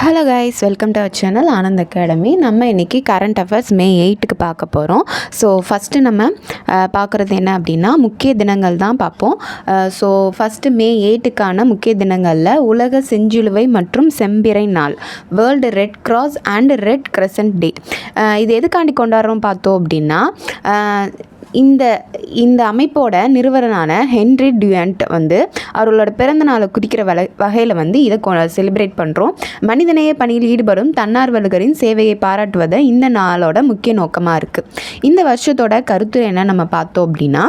Hello guys, welcome to our channel Anand academy. நம்ம இன்றைக்கி current affairs மே 8க்கு பார்க்க போகிறோம். ஸோ ஃபஸ்ட்டு நம்ம பார்க்குறது என்ன அப்படின்னா முக்கிய தினங்கள் தான் பார்ப்போம். ஸோ ஃபஸ்ட்டு மே 8க்கான முக்கிய தினங்களில் உலக செஞ்சிலுவை மற்றும் செம்பிறை நாள், world red cross and red crescent day. இது எதுக்காண்டி கொண்டாடுறோம் பார்த்தோம் அப்படின்னா இந்த அமைப்போட நிறுவனரான ஹென்ரி டியூயண்ட் அவர்களோட பிறந்த நாளை குறிக்கிற வகையில் இதை செலிப்ரேட் பண்ணுறோம். மனிதநேய பணியில் ஈடுபடும் தன்னார்வலர்களின் சேவையை பாராட்டுவதை இந்த நாளோட முக்கிய நோக்கமாக இருக்குது. இந்த வருஷத்தோட கருத்து என்ன நம்ம பார்த்தோம் அப்படின்னா,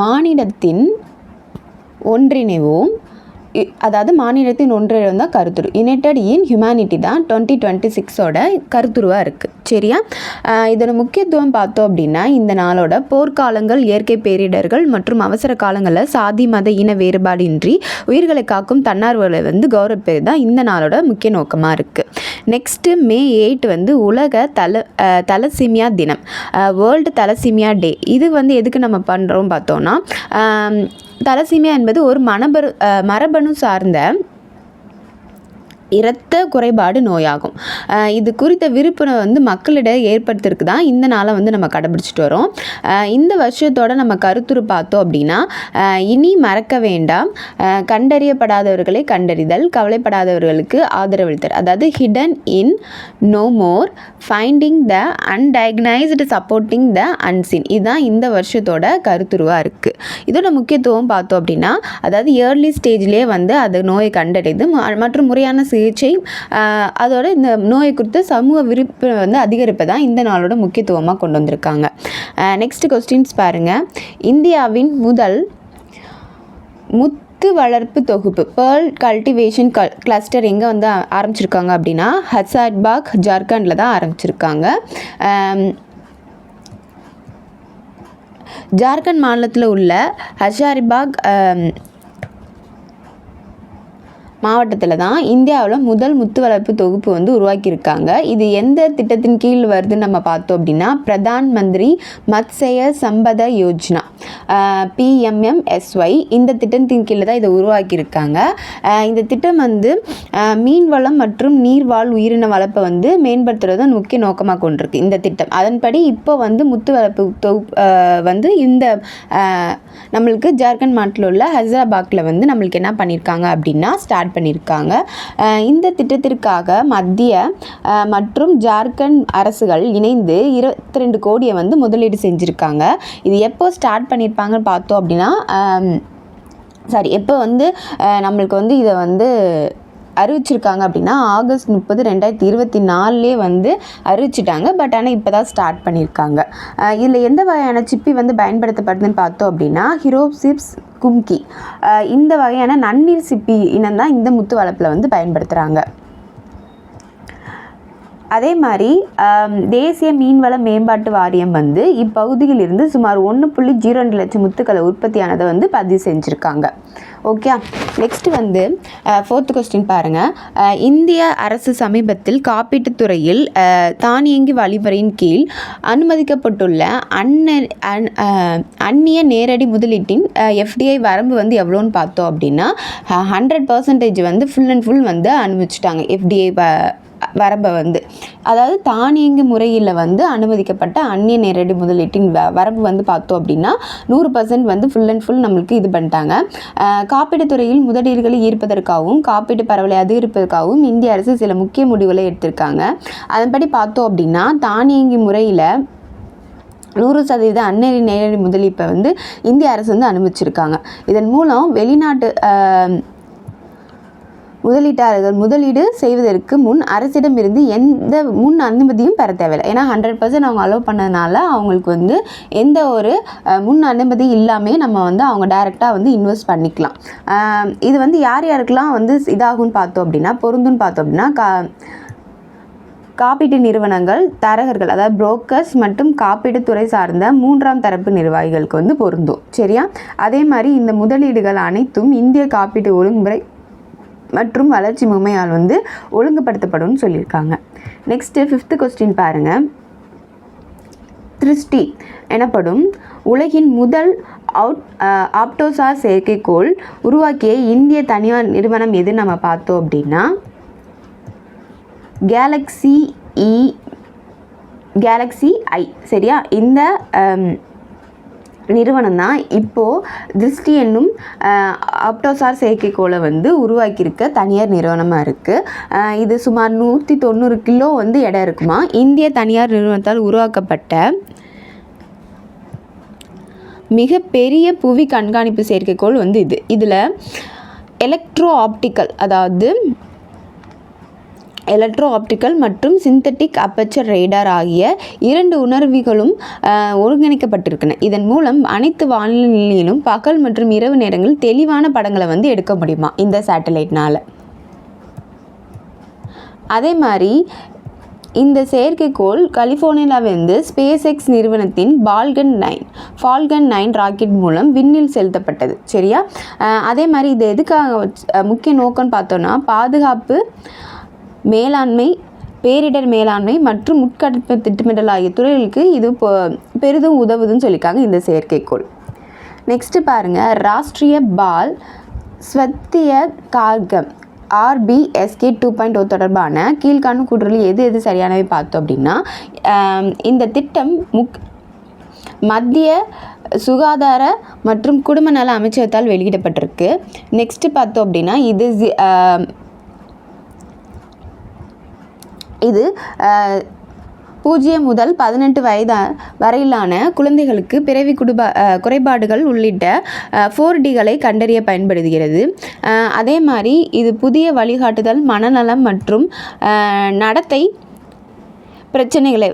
மாநிலத்தின் ஒன்றிணைவும், அதாவது மாநிலத்தின் ஒன்றிணைவு தான் கருத்துரு. யுனைடெட் இன் ஹியூமனிட்டி தான் 2026ஓட கருத்துருவாக இருக்குது. சரியா? இதோட முக்கியத்துவம் பார்த்தோம் அப்படின்னா, இந்த நாளோட போர்க்காலங்கள், இயற்கை பேரிடர்கள் மற்றும் அவசர காலங்களில் சாதி மத இன வேறுபாடின்றி உயிர்களை காக்கும் தன்னார்வலை கௌரவிப்பது தான் இந்த நாளோட முக்கிய நோக்கமாக இருக்குது. நெக்ஸ்ட்டு மே 8 உலக தலசீமியா தினம், வேர்ல்டு தலசீமியா டே. இது எதுக்கு நம்ம பண்ணுறோம் பார்த்தோன்னா, தலசீமியா என்பது ஒரு மரபணு சார்ந்த இரத்த குறைபாடு நோயாகும். இது குறித்த விழிப்புணர்வு மக்களிடையே ஏற்படுத்துறதுக்கு தான் இந்த நாளை நம்ம கடைபிடிச்சிட்டு வரோம். இந்த வருஷத்தோட நம்ம கருத்துரு பார்த்தோம் அப்படின்னா, இனி மறக்க வேண்டாம், கண்டறியப்படாதவர்களை கண்டறிதல், கவலைப்படாதவர்களுக்கு ஆதரவளித்தல், அதாவது hidden in no more, finding the undiagnosed, supporting the unseen. இதுதான் இந்த வருஷத்தோட கருத்துருவாக இருக்குது. இதோட முக்கியத்துவம் பார்த்தோம் அப்படின்னா, அதாவது ஏர்லி ஸ்டேஜ்லேயே அது நோயை கண்டறிது மற்றும் முறையான சிகிச்சை, அதோட இந்த நோயை குறித்து சமூக விழிப்புணர்வு அதிகரிப்பை தான் இந்த நாளோட முக்கியத்துவமாக கொண்டு வந்திருக்காங்க. நெக்ஸ்ட் கொஸ்டின்ஸ் பாருங்கள். இந்தியாவின் முதல் முத்து வளர்ப்பு தொகுப்பு, பேர்ல் கல்டிவேஷன் கிளஸ்டர் எங்கே ஆரம்பிச்சிருக்காங்க அப்படின்னா, ஹசாரிபாக், ஜார்க்கண்டில் தான் ஆரம்பிச்சிருக்காங்க. ஜார்க்கண்ட் மாநிலத்தில் உள்ள ஹசாரிபாக் மாவட்டத்தில் தான் இந்தியாவில் முதல் முத்து வளர்ப்பு தொகுப்பு உருவாக்கியிருக்காங்க. இது எந்த திட்டத்தின் கீழ் வருதுன்னு நம்ம பார்த்தோம் அப்படின்னா, பிரதான் மந்திரி மத்ஸ்ய சம்பத யோஜனா, PMMSY. இந்த திட்டத்தின் கீழே தான் இதை உருவாக்கியிருக்காங்க. இந்த திட்டம் மீன்வளம் மற்றும் நீர்வாழ் உயிரின வளர்ப்பை மேம்படுத்துறத முக்கிய நோக்கமாக கொண்டிருக்கு இந்த திட்டம். அதன்படி இப்போ முத்து வளர்ப்பு தொகுப்பு இந்த நம்மளுக்கு ஜார்க்கண்ட் மாநிலத்தில் உள்ள ஹைதராபாத்தில் நம்மளுக்கு என்ன பண்ணியிருக்காங்க அப்படின்னா ஸ்டார்ட் பண்ணியிருக்காங்க. இந்த திட்டத்திற்காக மத்திய மற்றும் ஜார்க்கண்ட் அரசுகள் இணைந்து 22 கோடியை முதலீடு செஞ்சுருக்காங்க. இது எப்போ ஸ்டார்ட் பண்ணியிருப்பாங்கன்னு பார்த்தோம் அப்படின்னா, எப்போ நம்மளுக்கு இதை அறிவிச்சிருக்காங்க அப்படின்னா, ஆகஸ்ட் 30, 2024 அறிவிச்சிட்டாங்க. பட் ஆனால் இப்போ தான் ஸ்டார்ட் பண்ணியிருக்காங்க. இதில் எந்த வகையான சிப்பி பயன்படுத்தப்படுதுன்னு பார்த்தோம் அப்படின்னா, ஹிரோப்சிப்ஸ் கும்கி, இந்த வகையான நன்னீர் சிப்பி இனம் தான் இந்த முத்து வளர்ப்பில் பயன்படுத்துகிறாங்க. அதே மாதிரி தேசிய மீன்வள மேம்பாட்டு வாரியம் இப்பகுதியில் இருந்து சுமார் 1.02 லட்சம் முத்துக்களை உற்பத்தியானதை பதிவு செஞ்சுருக்காங்க. ஓகே, நெக்ஸ்ட் 4th கொஸ்டின் பாருங்கள். இந்திய அரசு சமீபத்தில் காப்பீட்டுத் துறையில் தானியங்கி வழிமுறையின் கீழ் அனுமதிக்கப்பட்டுள்ள அந்நிய நேரடி முதலீட்டின் FDI வரம்பு எவ்வளோன்னு பார்த்தோம் அப்படின்னா, 100% ஃபுல் அண்ட் ஃபுல் அனுமதிச்சிட்டாங்க. FDI வரம்பை அதாவது தானியங்கி முறையில் அனுமதிக்கப்பட்ட அந்நிய நேரடி முதலீட்டின் வரம்பு பார்த்தோம் அப்படின்னா 100% ஃபுல் அண்ட் ஃபுல் நம்மளுக்கு இது பண்ணிட்டாங்க. காப்பீட்டுத் துறையில் முதலீடுகளை ஈர்ப்பதற்காகவும் காப்பீட்டு பரவலை அதிகரிப்பதற்காகவும் இந்திய அரசு சில முக்கிய முடிவுகளை எடுத்திருக்காங்க. அதன்படி பார்த்தோம் அப்படின்னா, தானியங்கி முறையில் 100% அந்நிய நேரடி முதலீப்பை இந்திய அரசு அனுமதிச்சிருக்காங்க. இதன் மூலம் வெளிநாட்டு முதலீட்டாளர்கள் முதலீடு செய்வதற்கு முன் அரசிடமிருந்து எந்த முன் அனுமதியும் பெற தேவையில்லை. ஏன்னா 100% அவங்க அலோவ் பண்ணதுனால அவங்களுக்கு எந்த ஒரு முன் அனுமதி இல்லாமல் நம்ம அவங்க டைரெக்டாக இன்வெஸ்ட் பண்ணிக்கலாம். இது யார் யாருக்கெல்லாம் இதாகும்னு பார்த்தோம் அப்படின்னா, பொருந்துன்னு பார்த்தோம் அப்படின்னா, காப்பீட்டு நிறுவனங்கள், தரகர்கள், அதாவது புரோக்கர்ஸ் மற்றும் காப்பீட்டுத்துறை சார்ந்த 3ஆம் தரப்பு நிர்வாகிகளுக்கு பொருந்தும். சரியா? அதே மாதிரி இந்த முதலீடுகள் அனைத்தும் இந்திய காப்பீட்டு ஒழுங்குமுறை மற்றும் வளர்ச்சி முகமையால் ஒழுங்குபடுத்தப்படும் சொல்லியிருக்காங்க. நெக்ஸ்ட்டு 5th கொஸ்டின் பாருங்கள். திருஷ்டி எனப்படும் உலகின் முதல் ஆப்டோசார் செயற்கைக்கோள் உருவாக்கிய இந்திய தனியார் நிறுவனம் எது நம்ம பார்த்தோம் அப்படின்னா, கேலக்ஸி ஐ சரியா. இந்த நிறுவனம் தான் இப்போது திருஷ்டி என்னும் ஆப்டோசார் செயற்கைக்கோளை வந்து உருவாக்கியிருக்க தனியார் நிறுவனமாக இருக்குது. இது சுமார் 190 கிலோ வந்து எடை இருக்குமா. இந்திய தனியார் நிறுவனத்தால் உருவாக்கப்பட்ட மிகப்பெரிய புவி கண்காணிப்பு செயற்கைக்கோள் வந்து இதில் எலக்ட்ரோ ஆப்டிக்கல் மற்றும் சிந்தட்டிக் அப்பச்சர் ரேடார் ஆகிய 2 உணர்விகளும் ஒருங்கிணைக்கப்பட்டிருக்கின்றன. இதன் மூலம் அனைத்து வானிலையிலும் பகல் மற்றும் இரவு நேரங்களில் தெளிவான படங்களை வந்து எடுக்க முடியுமா இந்த சேட்டலைட்னால். அதே மாதிரி இந்த செயற்கைக்கோள் கலிஃபோர்னியாவிலிருந்து SpaceX நிறுவனத்தின் ஃபால்கன் 9 ராக்கெட் மூலம் விண்ணில் செலுத்தப்பட்டது சரியா. அதே மாதிரி இது எதுக்காக முக்கிய நோக்கம்னு பார்த்தோன்னா பாதுகாப்பு, மேலாண்மை, பேரிடர் மேலாண்மை மற்றும் உட்கட்டமைப்பு திட்டமிடல் ஆகிய துறைகளுக்கு இது பெரிதும் உதவுதுன்னு சொல்லியிருக்காங்க இந்த செயற்கைக்கோள். நெக்ஸ்ட்டு பாருங்கள், ராஷ்ட்ரிய பால் ஸ்வத்திய கார்கம் RBSK 2.0 தொடர்பான கீழ்காணும் கூற்றுகளில் எது சரியானவை பார்த்தோம் அப்படின்னா, இந்த திட்டம் மத்திய சுகாதார மற்றும் குடும்ப நல அமைச்சகத்தால் வெளியிடப்பட்டிருக்கு. நெக்ஸ்ட்டு பார்த்தோம் அப்படின்னா இது 0 முதல் 18 வயது வரையிலான குழந்தைகளுக்கு பிறவி குறைபாடுகள் உள்ளிட்ட 4Dகளை கண்டறிய பயன்படுகிறது. அதே மாதிரி இது புதிய வழிகாட்டுதல், மனநலம் மற்றும்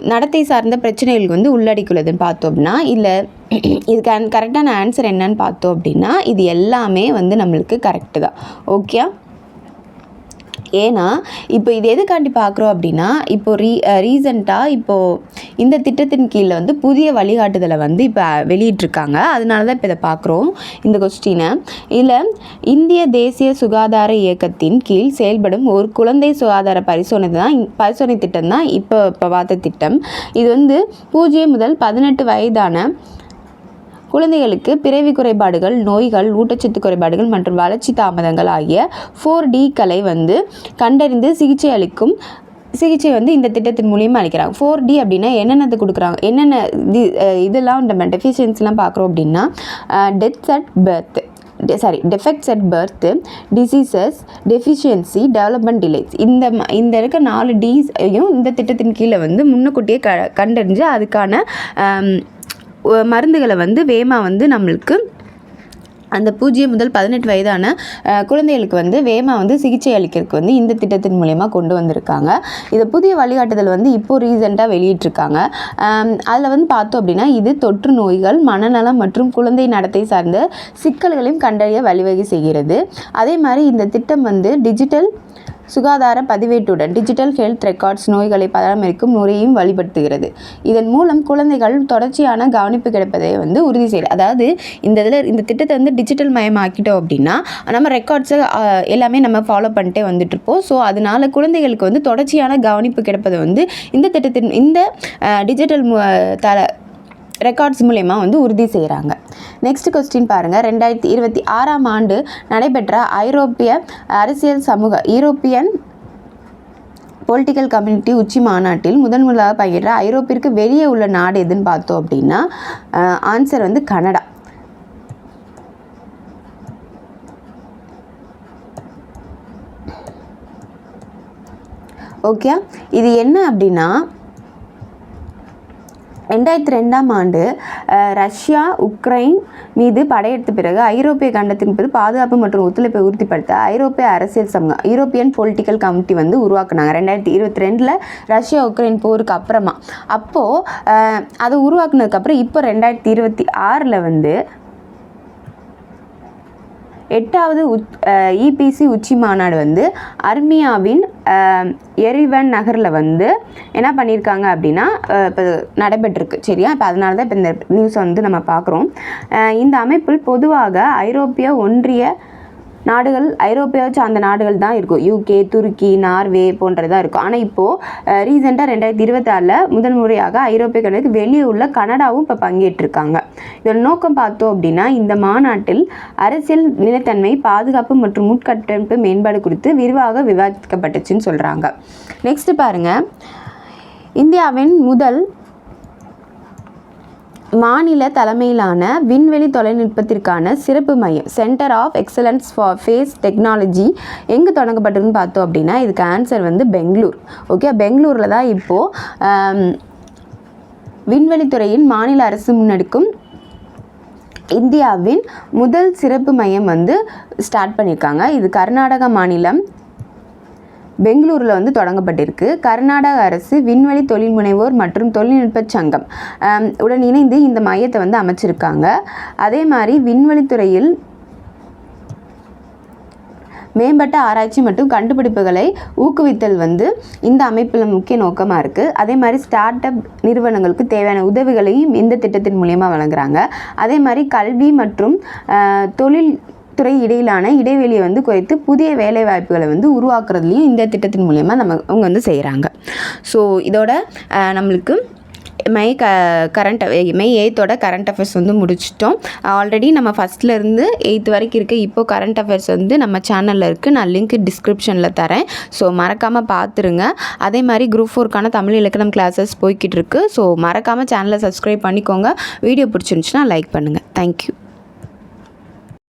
நடத்தை சார்ந்த பிரச்சனைகளுக்கு வந்து உள்ளடக்கியுள்ளதுன்னு பார்த்தோம்னா, இல்லை இது கரெக்டான ஆன்சர் என்னன்னு பார்த்தோம் அப்படின்னா இது எல்லாமே வந்து நம்மளுக்கு கரெக்டு தான். ஓகே. ஏன்னா இப்போ இது எதுக்காண்டி பார்க்குறோம் அப்படின்னா, ரீசெண்டாக இந்த திட்டத்தின் கீழே வந்து புதிய வழிகாட்டுதலை வந்து இப்போ வெளியிட்டிருக்காங்க. அதனால தான் இப்போ இதை பார்க்குறோம் இந்த கொஸ்டினை. இதில் இந்திய தேசிய சுகாதார இயக்கத்தின் கீழ் செயல்படும் ஒரு குழந்தை சுகாதார பரிசோதனை திட்டம் தான் இப்போ பார்த்த திட்டம். இது வந்து 0 முதல் 18 வயதான குழந்தைகளுக்கு பிறவி குறைபாடுகள், நோய்கள், ஊட்டச்சத்து குறைபாடுகள் மற்றும் வளர்ச்சி தாமதங்கள் ஆகிய 4Dகளை வந்து கண்டறிந்து சிகிச்சை வந்து இந்த திட்டத்தின் மூலியமாக அளிக்கிறாங்க. 4D அப்படின்னா என்னென்னது கொடுக்குறாங்க, என்னென்ன இதெல்லாம் நம்ம டெஃபிஷியன்சிலாம் பார்க்குறோம் அப்படின்னா, defects at birth, diseases, deficiency, development delays. இந்த இருக்க 4 Dஸையும் இந்த திட்டத்தின் கீழே வந்து முன்னக்கூட்டியே கண்டறிஞ்சு அதுக்கான மருந்துகளை வந்து வேகமாக வந்து நம்மளுக்கு அந்த 0 முதல் 18 வயதான குழந்தைகளுக்கு வந்து வேகமாக வந்து சிகிச்சை அளிக்கிறதுக்கு வந்து இந்த திட்டத்தின் மூலயமா கொண்டு வந்திருக்காங்க. இதை புதிய வழிகாட்டுதல் வந்து இப்போது ரீசெண்டாக வெளியிட்டிருக்காங்க. அதில் வந்து பார்த்தோம் அப்படின்னா இது தொற்று நோய்கள், மனநலம் மற்றும் குழந்தை நடத்தை சார்ந்த சிக்கல்களையும் கண்டறிய வழிவகை செய்கிறது. அதே மாதிரி இந்த திட்டம் வந்து டிஜிட்டல் சுகாதார பதிவேட்டுடன் டிஜிட்டல் ஹெல்த் ரெக்கார்ட்ஸ் நோய்களை பராமரிக்கும் முறையும் வழிபடுத்துகிறது. இதன் மூலம் குழந்தைகள் தொடர்ச்சியான கவனிப்பு கிடைப்பதை வந்து உறுதி செய்யுது. அதாவது இந்த திட்டத்தை வந்து டிஜிட்டல் மயமாக்கிட்டோம் அப்படின்னா நம்ம ரெக்கார்ட்ஸை எல்லாமே நம்ம ஃபாலோ பண்ணிட்டே வந்துட்டுருப்போம். ஸோ அதனால குழந்தைகளுக்கு வந்து தொடர்ச்சியான கவனிப்பு கிடைப்பதை வந்து இந்த டிஜிட்டல் ரெக்கார்ட்ஸ் மூலயமா வந்து உறுதி செய்கிறாங்க. நெக்ஸ்ட் கொஸ்டின் பாருங்கள். 2026ஆம் ஆண்டு நடைபெற்ற ஐரோப்பிய அரசியல் யூரோப்பியன் பொலிட்டிக்கல் கம்யூனிட்டி உச்சி மாநாட்டில் முதலாக பங்கேற்ற ஐரோப்பிற்கு வெளியே உள்ள நாடு எதுன்னு பார்த்தோம் அப்படின்னா ஆன்சர் வந்து கனடா. ஓகே. இது என்ன அப்படின்னா 2002ஆம் ஆண்டு ரஷ்யா உக்ரைன் மீது படையெடுத்த பிறகு ஐரோப்பிய கண்டத்தின் போது பாதுகாப்பு மற்றும் ஒத்துழைப்பை உறுதிப்படுத்த ஐரோப்பிய அரசியல் சமூகம் யூரோப்பியன் பொலிட்டிக்கல் கமிட்டி வந்து உருவாக்குனாங்க 2022 ரஷ்யா உக்ரைன் போருக்கு அப்புறமா. அப்போது அதை உருவாக்குனதுக்கப்புறம் இப்போ 2026 வந்து 8வது EPC உச்சி மாநாடு வந்து அர்மியாவின் எரிவன் நகரில் வந்து என்ன பண்ணியிருக்காங்க அப்படின்னா இப்போ நடைபெற்றிருக்கு சரியா. இப்போ அதனால தான் இப்போ இந்த நியூஸை வந்து நம்ம பார்க்குறோம். இந்த அமைப்பில் பொதுவாக ஐரோப்பிய ஒன்றிய நாடுகள் ஐரோப்பியா சார்ந்த நாடுகள் தான் இருக்கும். யூகே, துருக்கி, நார்வே போன்றதாக இருக்கும். ஆனால் இப்போது ரீசெண்டாக 2026 முதல் முறையாக ஐரோப்பிய கண்டத்துக்கு வெளியே உள்ள கனடாவும் இப்போ பங்கேற்றிருக்காங்க. இதோட நோக்கம் பார்த்தோம் அப்படின்னா இந்த மாநாட்டில் அரசியல் நிலைத்தன்மை, பாதுகாப்பு மற்றும் உட்கட்டமைப்பு மேம்பாடு குறித்து விரிவாக விவாதிக்கப்பட்டுச்சுன்னு சொல்கிறாங்க. நெக்ஸ்ட் பாருங்கள், இந்தியாவின் முதல் மாநில தலைமையிலான விண்வெளி தொழில்நுட்பத்திற்கான சிறப்பு மையம் centre of excellence for space technology எங்கே தொடங்கப்பட்டதுன்னு பார்த்தோம் அப்படின்னா இதுக்கு ஆன்சர் வந்து பெங்களூர். ஓகே, பெங்களூரில் தான் இப்போது விண்வெளித்துறையின் மாநில அரசு முன்னெடுக்கும் இந்தியாவின் முதல் சிறப்பு மையம் வந்து ஸ்டார்ட் பண்ணியிருக்காங்க. இது கர்நாடக மாநிலம் பெங்களூரில் வந்து தொடங்கப்பட்டிருக்கு. கர்நாடக அரசு விண்வெளி தொழில் முனைவோர் மற்றும் தொழில்நுட்ப சங்கம் உடன் இணைந்து இந்த மையத்தை வந்து அமைச்சிருக்காங்க. அதே மாதிரி விண்வெளித்துறையில் மேம்பட்ட ஆராய்ச்சி மற்றும் கண்டுபிடிப்புகளை ஊக்குவித்தல் வந்து இந்த அமைப்பில் முக்கிய நோக்கமாக இருக்குது. அதே மாதிரி ஸ்டார்ட் அப் நிறுவனங்களுக்கு தேவையான உதவிகளையும் இந்த திட்டத்தின் மூலமாக வழங்குறாங்க. அதே மாதிரி கல்வி மற்றும் தொழில் துறை இடையிலான இடைவெளியை வந்து குறைத்து புதிய வேலை வாய்ப்புகளை வந்து உருவாக்குறதுலையும் இந்த திட்டத்தின் மூலயமா அவங்க வந்து செய்கிறாங்க. ஸோ இதோட நம்மளுக்கு மே 8 கரண்ட் அஃபேர்ஸ் வந்து முடிச்சிட்டோம். ஆல்ரெடி நம்ம ஃபஸ்ட்லேருந்து 8 வரைக்கும் இருக்குது. இப்போது கரண்ட் அஃபேர்ஸ் வந்து நம்ம சேனலில் இருக்குது. நான் லிங்க் டிஸ்கிரிப்ஷனில் தரேன். ஸோ மறக்காமல் பார்த்துருங்க. அதே மாதிரி குரூப் 4க்கான தமிழ் இலக்கணம் கிளாஸஸ் போய்கிட்டு இருக்குது. ஸோ மறக்காமல் சேனலை சப்ஸ்கிரைப் பண்ணிக்கோங்க. வீடியோ பிடிச்சிருந்துச்சுன்னா லைக் பண்ணுங்கள். தேங்க்யூ.